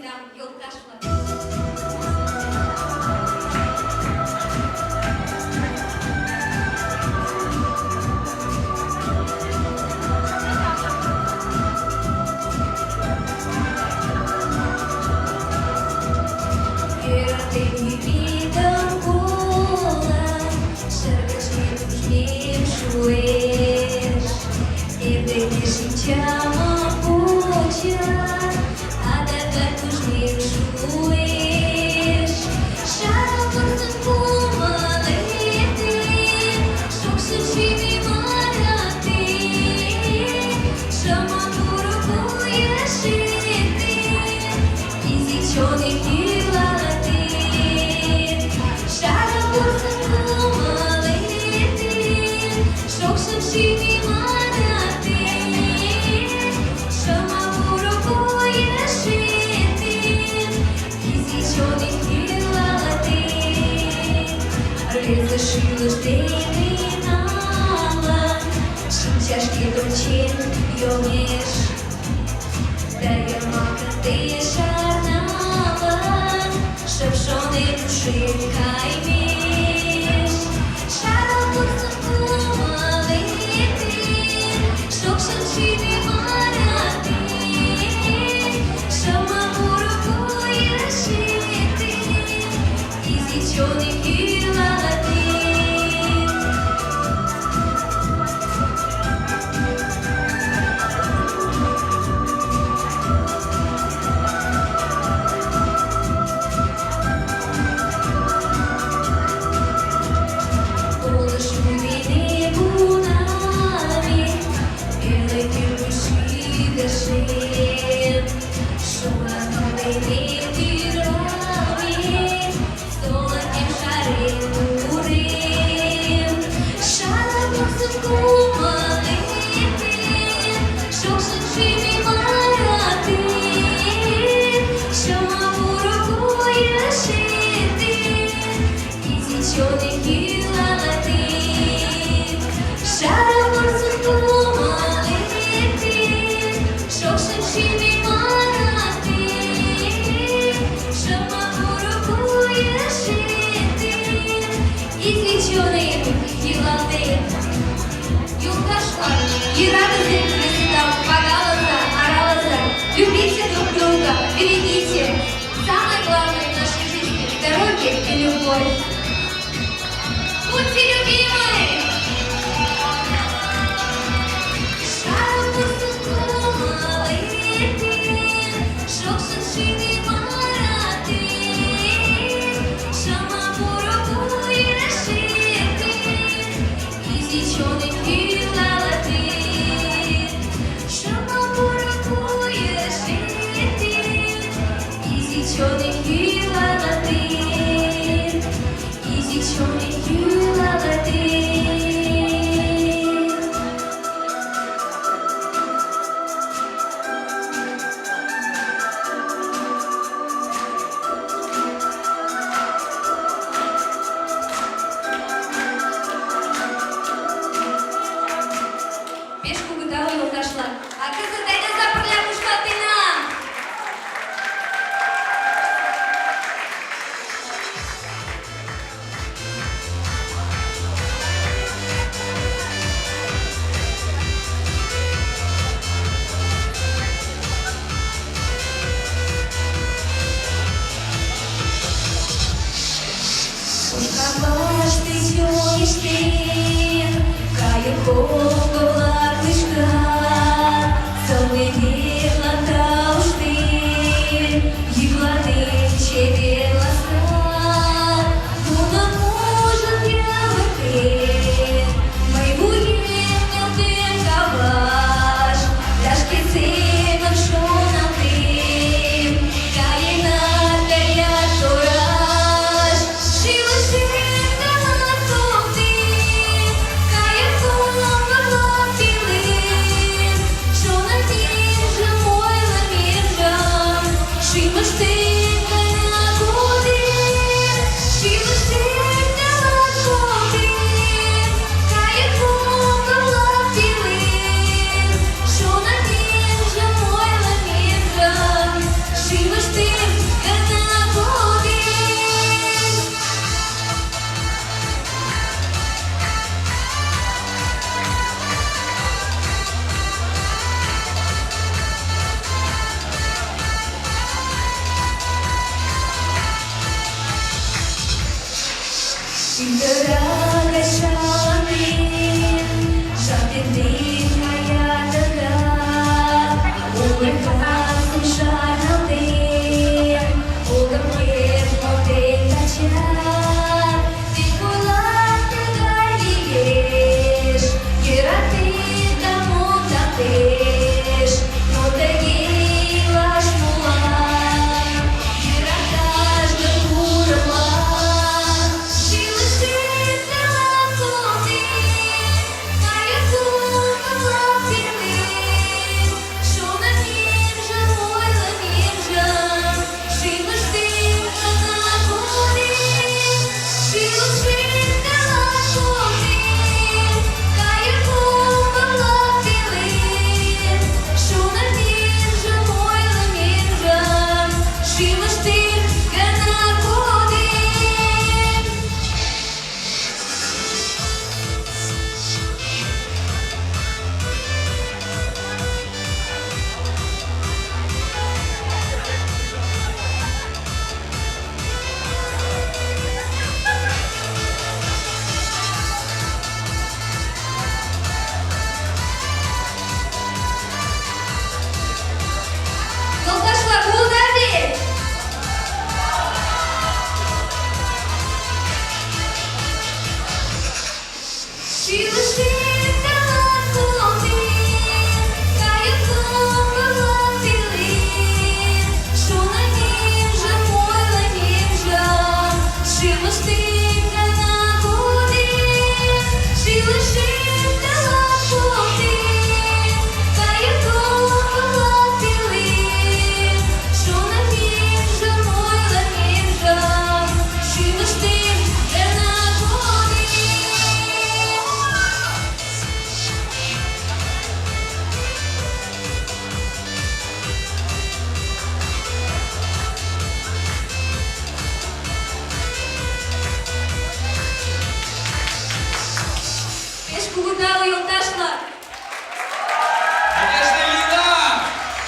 там yoldaş var. Ты не видел пола, шаркачи душним шуешь, и ты не шинчама поча, а так душним шуешь. Шара портун помалеты, шок сучими мараты, шама буруку яшиты, и зичоны килаты. Шими мараты, шама буруку яшиты, изичоны килаты. Разрешила ждение нала, шинчашки дочен йомеш, дая макаты шарнала, шепшоны души каймеш. Шара пурсун Шими мараты, шама буруку яшиты, изичоны килаты. Полыш мувини бунами, шума новыми мирами, золотым шарим бурым. Шара музыку малыты, шокшин шими мараты, шама буруку яшиты, изичоны килаты. Шара музыку Шими мараты, шама буруку яшиты, изичоны килаты. Юлдашlar, ирадысы, красота, погалаза, аралаза, любите друг друга, берегите. Самое главное в нашей жизни – дороги и любовь. Будьте любимы! Шими мараты, шама буруку яшиты, изичоны килаты. Шама буруку яшиты, изичоны килаты, изичоны килаты. дихає така, улыбка